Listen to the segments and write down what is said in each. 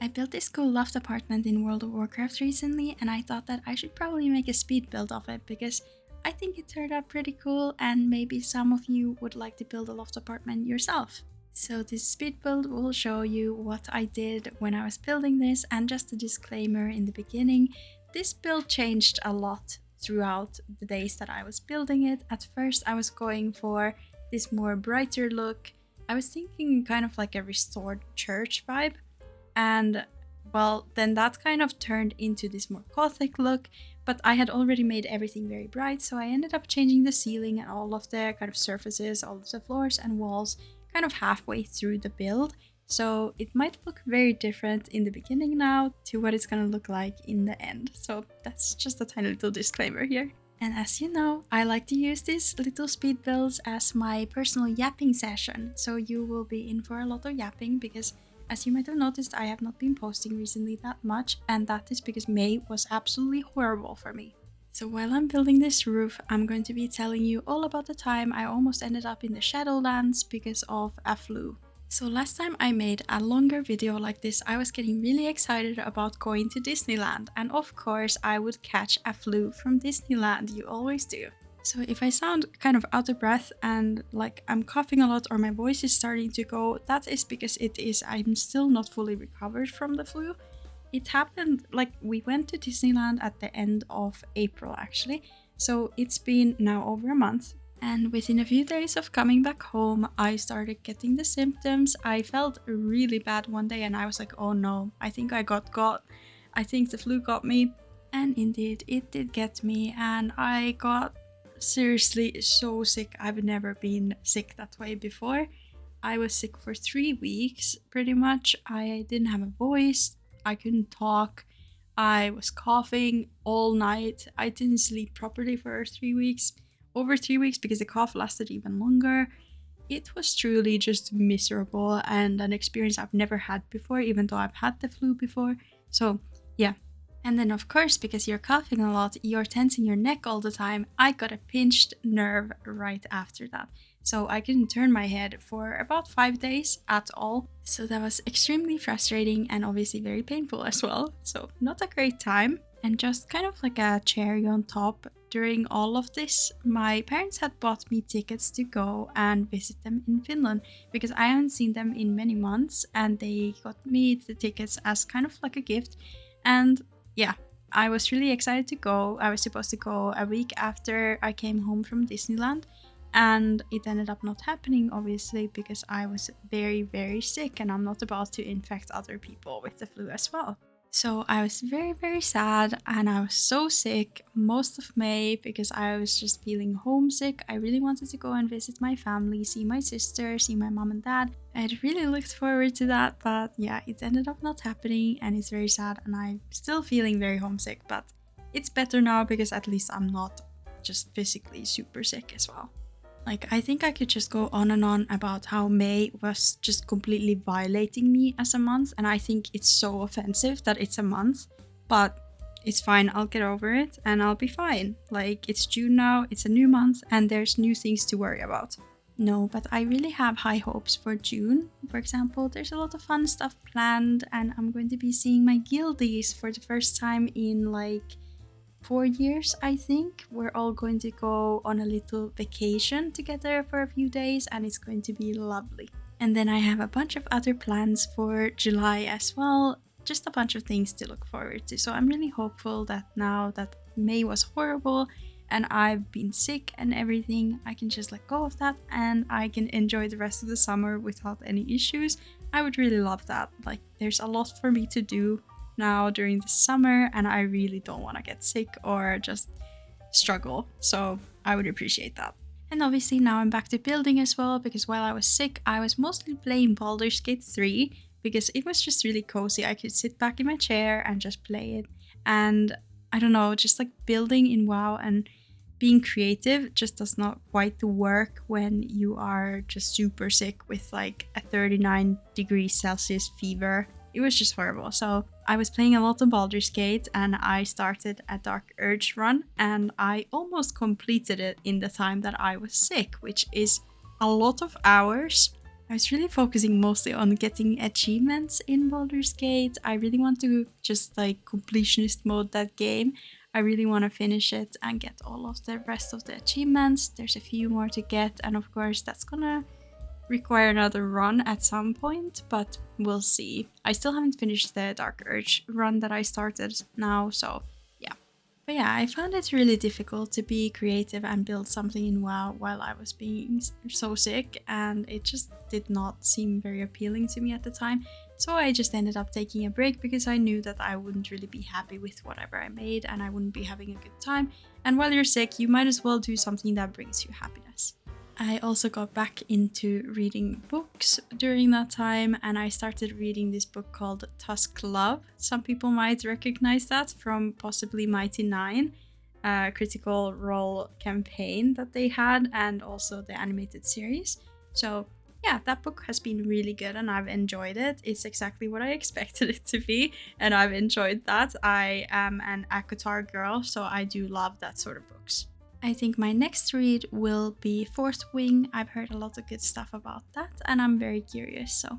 I built this cool loft apartment in World of Warcraft recently, and I thought that I should probably make a speed build of it because I think it turned out pretty cool, and maybe some of you would like to build a loft apartment yourself. So this speed build will show you what I did when I was building this, and just a disclaimer in the beginning, this build changed a lot throughout the days that I was building it. At first I was going for this more brighter look. I was thinking kind of like a restored church vibe, and well, then that kind of turned into this more gothic look, but I had already made everything very bright, so I ended up changing the ceiling and all of the kind of surfaces, all of the floors and walls kind of halfway through the build. So it might look very different in the beginning now to what it's gonna look like in the end. So that's just a tiny little disclaimer here. And as you know, I like to use these little speed builds as my personal yapping session. So you will be in for a lot of yapping because, as you might have noticed, I have not been posting recently that much, and that is because May was absolutely horrible for me. So while I'm building this roof, I'm going to be telling you all about the time I almost ended up in the Shadowlands because of a flu. So last time I made a longer video like this, I was getting really excited about going to Disneyland, and of course I would catch a flu from Disneyland, you always do. So if I sound kind of out of breath and like I'm coughing a lot or my voice is starting to go, that is because I'm still not fully recovered from the flu. It happened, like, we went to Disneyland at the end of April actually, so it's been now over a month. And within a few days of coming back home, I started getting the symptoms. I felt really bad one day and I was like, oh no, I think I got. I think the flu got me. And indeed, it did get me, and I got seriously so sick. I've never been sick that way before. I was sick for 3 weeks, pretty much. I didn't have a voice, I couldn't talk, I was coughing all night. I didn't sleep properly for 3 weeks. Over 3 weeks, because the cough lasted even longer. It was truly just miserable and an experience I've never had before, even though I've had the flu before. So yeah. And then of course, because you're coughing a lot, you're tensing your neck all the time, I got a pinched nerve right after that. So I couldn't turn my head for about 5 days at all. So that was extremely frustrating and obviously very painful as well. So not a great time. And just kind of like a cherry on top, during all of this, my parents had bought me tickets to go and visit them in Finland because I haven't seen them in many months, and they got me the tickets as kind of like a gift. And yeah, I was really excited to go. I was supposed to go a week after I came home from Disneyland, and it ended up not happening, obviously, because I was very, very sick and I'm not about to infect other people with the flu as well. So I was very, very sad, and I was so sick most of May because I was just feeling homesick. I really wanted to go and visit my family, see my sister, see my mom and dad. I had really looked forward to that, but yeah, it ended up not happening, and it's very sad, and I'm still feeling very homesick, but it's better now because at least I'm not just physically super sick as well. Like, I think I could just go on and on about how May was just completely violating me as a month, and I think it's so offensive that it's a month, but it's fine, I'll get over it and I'll be fine. Like, it's June now, it's a new month, and there's new things to worry about. No, but I really have high hopes for June. For example, there's a lot of fun stuff planned, and I'm going to be seeing my guildies for the first time in like 4 years, I think. We're all going to go on a little vacation together for a few days, and it's going to be lovely. And then I have a bunch of other plans for July as well, just a bunch of things to look forward to. So I'm really hopeful that now that May was horrible and I've been sick and everything, I can just let go of that and I can enjoy the rest of the summer without any issues. I would really love that. Like, there's a lot for me to do now during the summer, and I really don't want to get sick or just struggle, so I would appreciate that. And obviously now I'm back to building as well, because while I was sick I was mostly playing Baldur's Gate 3 because it was just really cozy. I could sit back in my chair and just play it, and I don't know, just like building in WoW and being creative just does not quite work when you are just super sick with like a 39 degrees Celsius fever. It was just horrible. So I was playing a lot of Baldur's Gate, and I started a Dark Urge run, and I almost completed it in the time that I was sick, which is a lot of hours. I was really focusing mostly on getting achievements in Baldur's Gate. I really want to just like completionist mode that game. I really want to finish it and get all of the rest of the achievements. There's a few more to get, and of course that's gonna require another run at some point, but we'll see. I still haven't finished the Dark Urge run that I started now, so yeah. But yeah, I found it really difficult to be creative and build something in WoW while I was being so sick, and it just did not seem very appealing to me at the time. So I just ended up taking a break because I knew that I wouldn't really be happy with whatever I made and I wouldn't be having a good time. And while you're sick, you might as well do something that brings you happiness. I also got back into reading books during that time, and I started reading this book called Tusk Love. Some people might recognize that from possibly Mighty Nine, Critical Role campaign that they had, and also the animated series. So yeah, that book has been really good and I've enjoyed it. It's exactly what I expected it to be, and I've enjoyed that. I am an ACOTAR girl, so I do love that sort of books. I think my next read will be Fourth Wing. I've heard a lot of good stuff about that and I'm very curious, so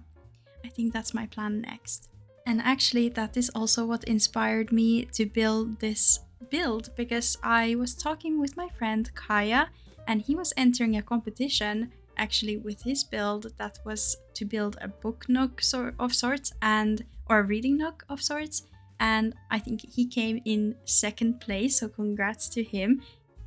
I think that's my plan next. And actually that is also what inspired me to build this build, because I was talking with my friend Kaya and he was entering a competition actually with his build that was to build a book nook of sorts, or a reading nook of sorts, and I think he came in second place, so congrats to him.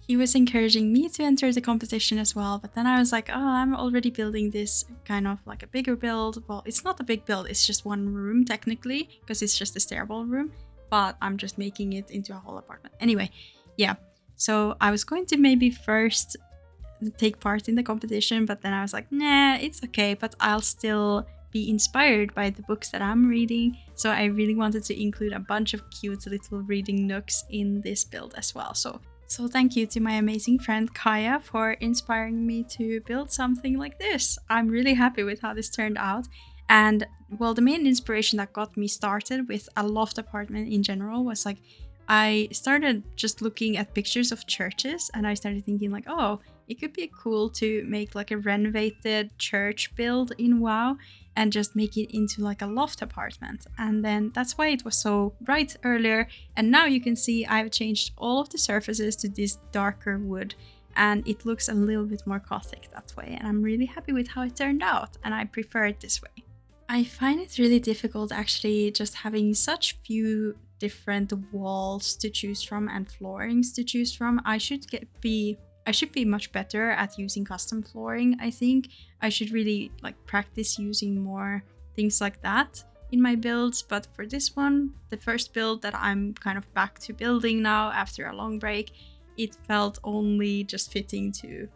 He was encouraging me to enter the competition as well, but then I was like, oh, I'm already building this kind of like a bigger build. Well, it's not a big build, it's just one room technically, because it's just a stairwell room, but I'm just making it into a whole apartment. Anyway, yeah, so I was going to maybe first take part in the competition, but then I was like, nah, it's okay, but I'll still be inspired by the books that I'm reading. So I really wanted to include a bunch of cute little reading nooks in this build as well. So thank you to my amazing friend Kaya for inspiring me to build something like this. I'm really happy with how this turned out. And well, the main inspiration that got me started with a loft apartment in general was like, I started just looking at pictures of churches and I started thinking like, oh, it could be cool to make like a renovated church build in WoW and just make it into like a loft apartment. And then that's why it was so bright earlier. And now you can see I've changed all of the surfaces to this darker wood and it looks a little bit more gothic that way. And I'm really happy with how it turned out and I prefer it this way. I find it really difficult actually just having such few different walls to choose from and floorings to choose from. I should be much better at using custom flooring. I think I should really like practice using more things like that in my builds. But for this one, the first build that I'm kind of back to building now after a long break, it felt only just fitting to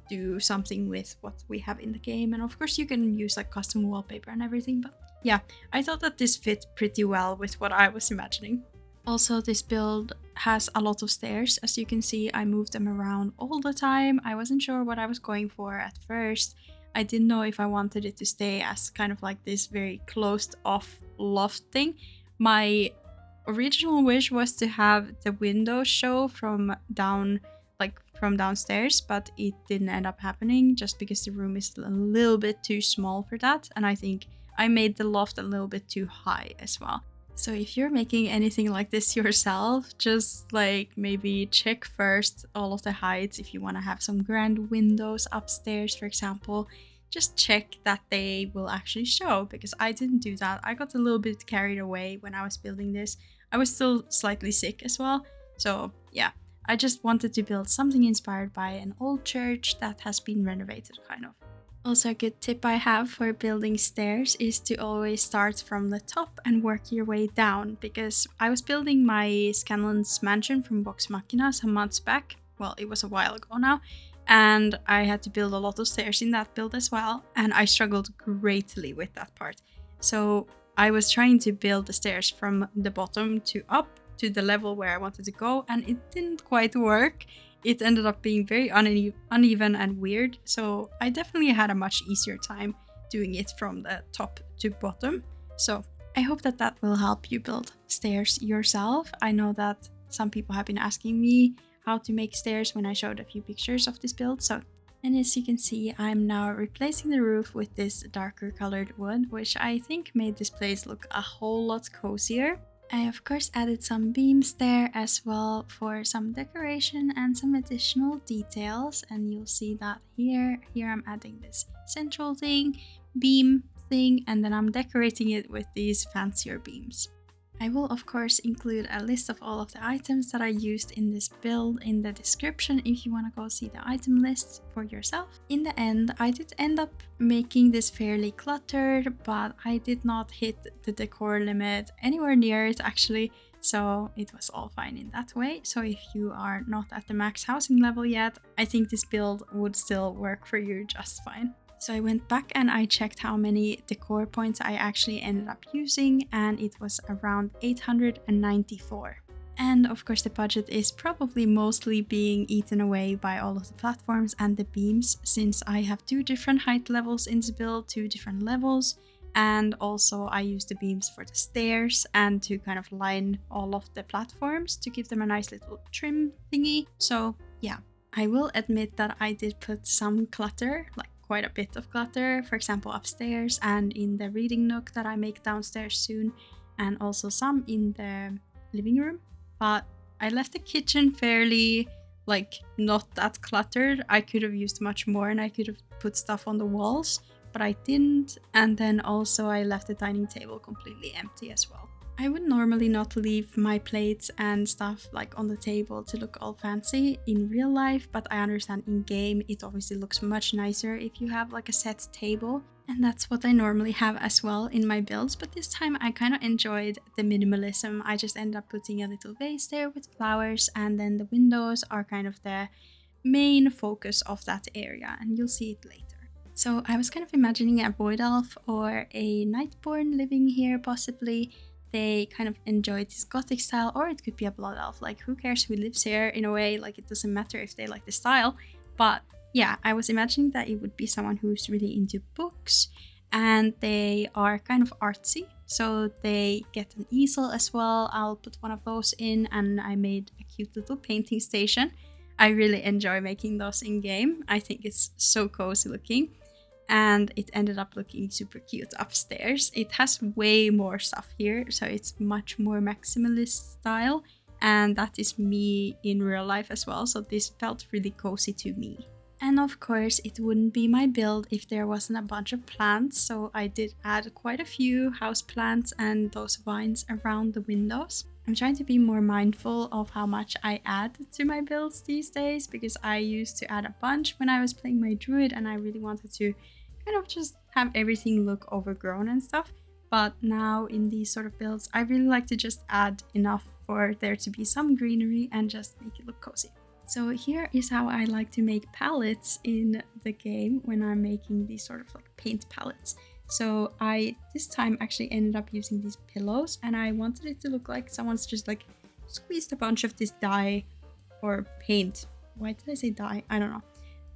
do something with what we have in the game. And of course you can use like custom wallpaper and everything, but yeah, I thought that this fit pretty well with what I was imagining. Also, this build has a lot of stairs. As you can see, I moved them around all the time. I wasn't sure what I was going for at first. I didn't know if I wanted it to stay as kind of like this very closed off loft thing. My original wish was to have the windows show from downstairs, but it didn't end up happening just because the room is a little bit too small for that. And I think I made the loft a little bit too high as well. So if you're making anything like this yourself, just like maybe check first all of the heights. If you want to have some grand windows upstairs, for example, just check that they will actually show, because I didn't do that. I got a little bit carried away when I was building this. I was still slightly sick as well. So yeah, I just wanted to build something inspired by an old church that has been renovated kind of. Also, a good tip I have for building stairs is to always start from the top and work your way down, because I was building my Scanlan's mansion from Vox Machina some months back. Well, it was a while ago now, and I had to build a lot of stairs in that build as well, and I struggled greatly with that part. So I was trying to build the stairs from the bottom to up to the level where I wanted to go, and it didn't quite work. It ended up being very uneven and weird, so I definitely had a much easier time doing it from the top to bottom. So I hope that that will help you build stairs yourself. I know that some people have been asking me how to make stairs when I showed a few pictures of this build, so And as you can see, I'm now replacing the roof with this darker colored wood, which I think made this place look a whole lot cozier. I of course added some beams there as well for some decoration and some additional details, and you'll see that here I'm adding this central beam thing, and then I'm decorating it with these fancier beams. I will of course include a list of all of the items that I used in this build in the description if you want to go see the item lists for yourself. In the end, I did end up making this fairly cluttered, but I did not hit the decor limit anywhere near it actually, so it was all fine in that way. So if you are not at the max housing level yet, I think this build would still work for you just fine. So I went back and I checked how many decor points I actually ended up using, and it was around 894. And of course the budget is probably mostly being eaten away by all of the platforms and the beams, since I have 2 different height levels in this build, 2 different levels, and also I use the beams for the stairs and to kind of line all of the platforms to give them a nice little trim thingy. So yeah, I will admit that I did put some clutter, like quite a bit of clutter, for example upstairs and in the reading nook that I make downstairs soon, and also some in the living room. But I left the kitchen fairly not that cluttered. I could have used much more and I could have put stuff on the walls, but I didn't. And then also I left the dining table completely empty as well. I would normally not leave my plates and stuff on the table to look all fancy in real life, but I understand in game it obviously looks much nicer if you have a set table, and that's what I normally have as well in my builds. But this time I kind of enjoyed the minimalism. I just ended up putting a little vase there with flowers, and then the windows are kind of the main focus of that area, and you'll see it later. So I was kind of imagining a void elf or a nightborn living here possibly. They kind of enjoyed this gothic style, or it could be a blood elf. Who cares who lives here in a way? It doesn't matter if they like the style. But yeah, I was imagining that it would be someone who's really into books, and they are kind of artsy. So they get an easel as well. I'll put one of those in, and I made a cute little painting station. I really enjoy making those in game. I think it's so cozy looking. And it ended up looking super cute upstairs. It has way more stuff here, so it's much more maximalist style, and that is me in real life as well, so this felt really cozy to me. And of course it wouldn't be my build if there wasn't a bunch of plants, so I did add quite a few house plants and those vines around the windows. I'm trying to be more mindful of how much I add to my builds these days, because I used to add a bunch when I was playing my druid and I really wanted to kind of just have everything look overgrown and stuff. But now in these sort of builds, I really like to just add enough for there to be some greenery and just make it look cozy. So here is how I like to make palettes in the game when I'm making these sort of paint palettes. So I this time actually ended up using these pillows, and I wanted it to look like someone's just squeezed a bunch of this dye or paint. Why did I say dye? I don't know.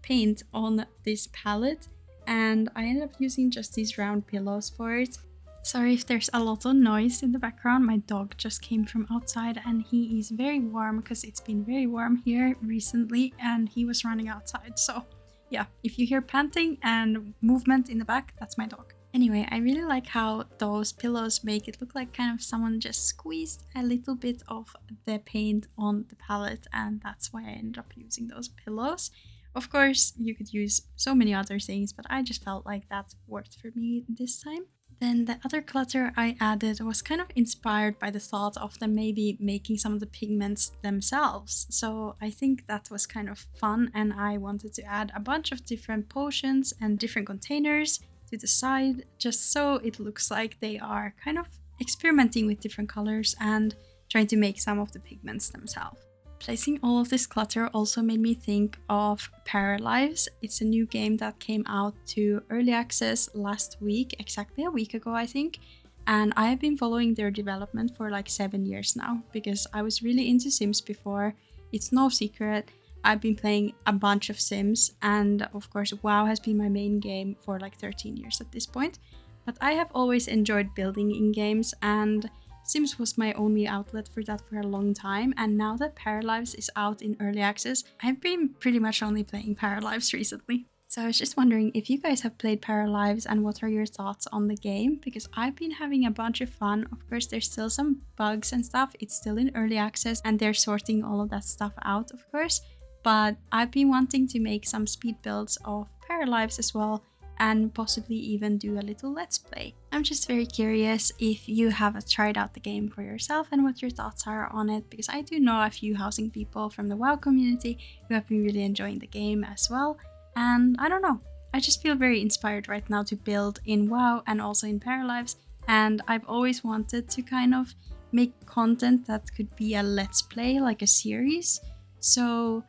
Paint on this palette, and I ended up using just these round pillows for it. Sorry if there's a lot of noise in the background. My dog just came from outside and he is very warm because it's been very warm here recently, and he was running outside. So yeah, if you hear panting and movement in the back, that's my dog. Anyway, I really like how those pillows make it look like kind of someone just squeezed a little bit of the paint on the palette, and that's why I ended up using those pillows. Of course, you could use so many other things, but I just felt like that worked for me this time. Then the other clutter I added was kind of inspired by the thought of them maybe making some of the pigments themselves. So I think that was kind of fun, and I wanted to add a bunch of different potions and different containers to the side, just so it looks like they are kind of experimenting with different colors and trying to make some of the pigments themselves. Placing all of this clutter also made me think of Paralyives. It's a new game that came out to early access last week, exactly a week ago I think, and I have been following their development for 7 years now, because I was really into Sims before. It's no secret, I've been playing a bunch of Sims, and of course WoW has been my main game for 13 years at this point, but I have always enjoyed building in games, and Sims was my only outlet for that for a long time, and now that Paralyives is out in early access, I've been pretty much only playing Paralyives recently. So I was just wondering if you guys have played Paralyives and what are your thoughts on the game, because I've been having a bunch of fun. Of course, there's still some bugs and stuff. It's still in early access and they're sorting all of that stuff out, of course. But I've been wanting to make some speed builds of Paralyives as well, and possibly even do a little let's play. I'm just very curious if you have tried out the game for yourself and what your thoughts are on it, because I do know a few housing people from the WoW community who have been really enjoying the game as well. And I don't know, I just feel very inspired right now to build in WoW and also in Paralyives, and I've always wanted to kind of make content that could be a let's play, like a series. So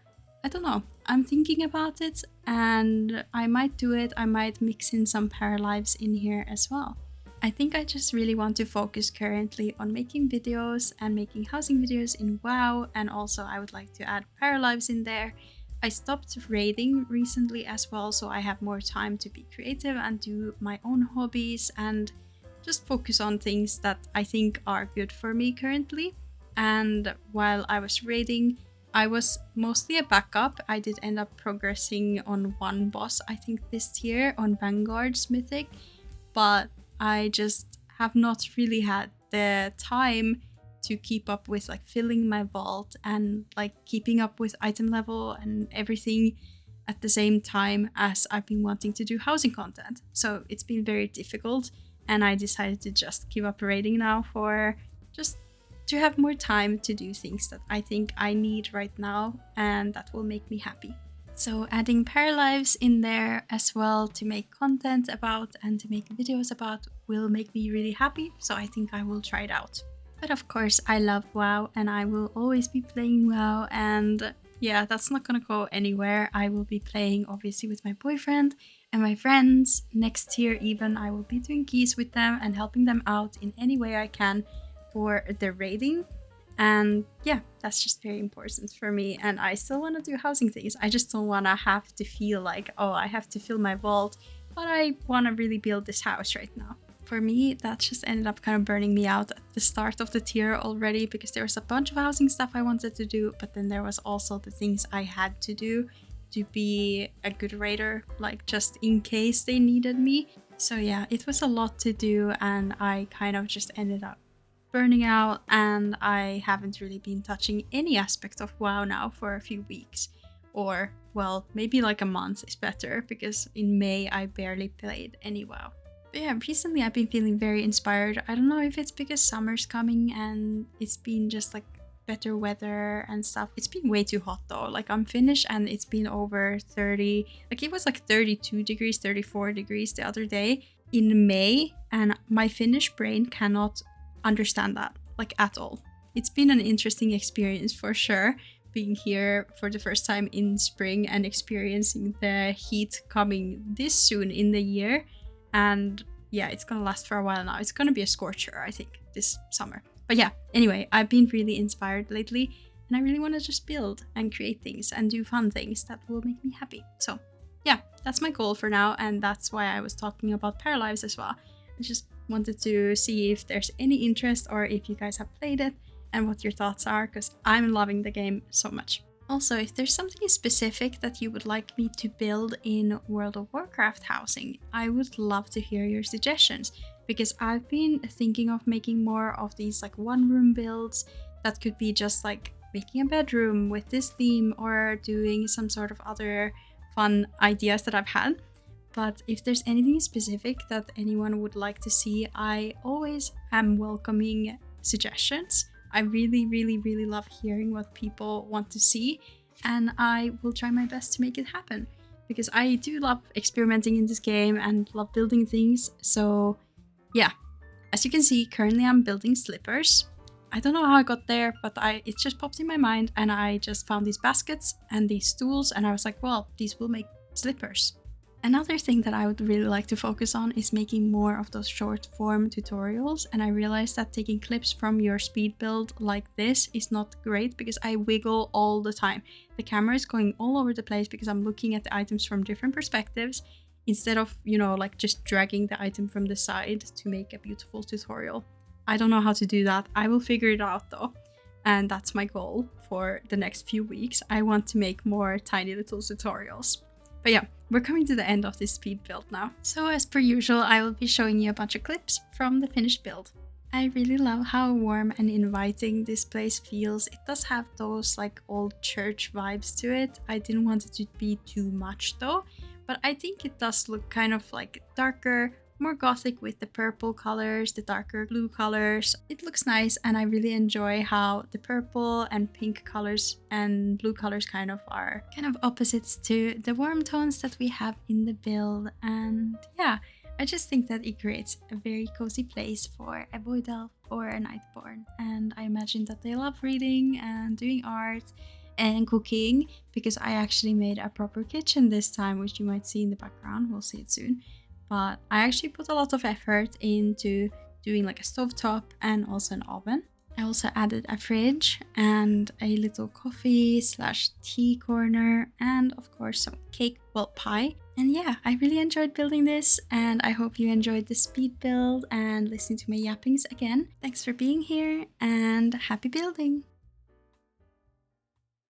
I don't know, I'm thinking about it and I might do it. I might mix in some Paralyives in here as well. I think I just really want to focus currently on making videos and making housing videos in WoW, and also I would like to add Paralyives in there. I stopped raiding recently as well, so I have more time to be creative and do my own hobbies and just focus on things that I think are good for me currently. And while I was raiding, I was mostly a backup. I did end up progressing on one boss, I think this tier on Vanguard's Mythic, but I just have not really had the time to keep up with like filling my vault and like keeping up with item level and everything at the same time as I've been wanting to do housing content. So it's been very difficult, and I decided to just give up raiding now for just to have more time to do things that I think I need right now and that will make me happy. So adding Paralyives in there as well to make content about and to make videos about will make me really happy, so I think I will try it out. But of course, I love WoW and I will always be playing WoW, and yeah, that's not gonna go anywhere. I will be playing obviously with my boyfriend and my friends. Next year even, I will be doing keys with them and helping them out in any way I can for the raiding. And yeah, that's just very important for me, and I still want to do housing things. I just don't want to have to feel like, oh, I have to fill my vault, but I want to really build this house right now. For me, that just ended up kind of burning me out at the start of the tier already, because there was a bunch of housing stuff I wanted to do, but then there was also the things I had to do to be a good raider, like just in case they needed me. So yeah, it was a lot to do, and I kind of just ended up burning out, and I haven't really been touching any aspect of WoW now for a few weeks, or well, maybe like a month is better, because in May I barely played any WoW. But yeah, recently I've been feeling very inspired. I don't know if it's because summer's coming and it's been just like better weather and stuff. It's been way too hot though. Like I'm Finnish and it's been over 30, like it was like 32 degrees, 34 degrees the other day in May, and my Finnish brain cannot understand that like at all. It's been an interesting experience for sure, being here for the first time in spring and experiencing the heat coming this soon in the year. And yeah, it's gonna last for a while now. It's gonna be a scorcher, I think, this summer. But yeah, anyway, I've been really inspired lately, and I really want to just build and create things and do fun things that will make me happy. So yeah, that's my goal for now, and that's why I was talking about Paralyives as well. I just wanted to see if there's any interest or if you guys have played it and what your thoughts are, because I'm loving the game so much. Also, if there's something specific that you would like me to build in World of Warcraft housing, I would love to hear your suggestions, because I've been thinking of making more of these like one-room builds that could be just like making a bedroom with this theme or doing some sort of other fun ideas that I've had. But if there's anything specific that anyone would like to see, I always am welcoming suggestions. I really, really, really love hearing what people want to see, and I will try my best to make it happen, because I do love experimenting in this game and love building things. So yeah, as you can see, currently I'm building slippers. I don't know how I got there, but it just popped in my mind, and I just found these baskets and these stools, and I was like, well, these will make slippers. Another thing that I would really like to focus on is making more of those short form tutorials, and I realized that taking clips from your speed build like this is not great because I wiggle all the time. The camera is going all over the place because I'm looking at the items from different perspectives instead of, like just dragging the item from the side to make a beautiful tutorial. I don't know how to do that. I will figure it out though. And that's my goal for the next few weeks. I want to make more tiny little tutorials. But yeah, we're coming to the end of this speed build now. So as per usual, I will be showing you a bunch of clips from the finished build. I really love how warm and inviting this place feels. It does have those like old church vibes to it. I didn't want it to be too much though, but I think it does look kind of like darker, more gothic with the purple colors, the darker blue colors. It looks nice, and I really enjoy how the purple and pink colors and blue colors kind of are kind of opposites to the warm tones that we have in the build. And yeah, I just think that it creates a very cozy place for a void elf or a nightborn. And I imagine that they love reading and doing art and cooking, because I actually made a proper kitchen this time, which you might see in the background. We'll see it soon. But I actually put a lot of effort into doing like a stovetop and also an oven. I also added a fridge and a little coffee/tea corner, and of course some pie. And yeah, I really enjoyed building this, and I hope you enjoyed the speed build and listening to my yappings again. Thanks for being here, and happy building!